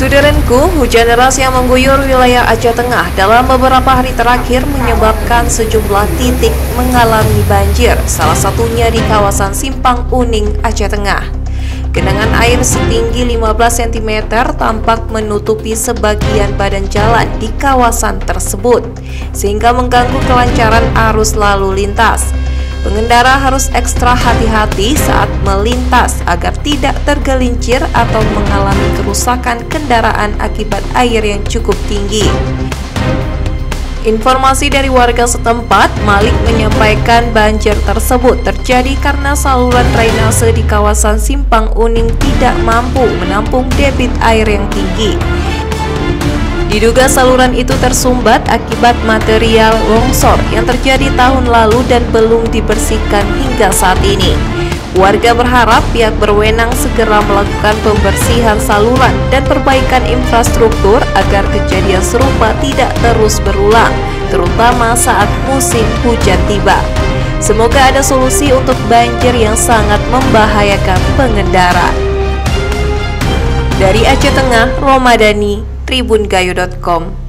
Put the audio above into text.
Saudaraku, hujan deras yang mengguyur wilayah Aceh Tengah dalam beberapa hari terakhir menyebabkan sejumlah titik mengalami banjir, salah satunya di kawasan Simpang Uning Aceh Tengah. Genangan air setinggi 15 cm tampak menutupi sebagian badan jalan di kawasan tersebut, sehingga mengganggu kelancaran arus lalu lintas. Pengendara harus ekstra hati-hati saat melintas agar tidak tergelincir atau mengalami kerusakan kendaraan akibat air yang cukup tinggi. Informasi dari warga setempat, Malik menyampaikan banjir tersebut terjadi karena saluran drainase di kawasan Simpang Uning tidak mampu menampung debit air yang tinggi. Diduga saluran itu tersumbat akibat material longsor yang terjadi tahun lalu dan belum dibersihkan hingga saat ini. Warga berharap pihak berwenang segera melakukan pembersihan saluran dan perbaikan infrastruktur agar kejadian serupa tidak terus berulang, terutama saat musim hujan tiba. Semoga ada solusi untuk banjir yang sangat membahayakan pengendara. Dari Aceh Tengah, Romadani, tribungayu.com.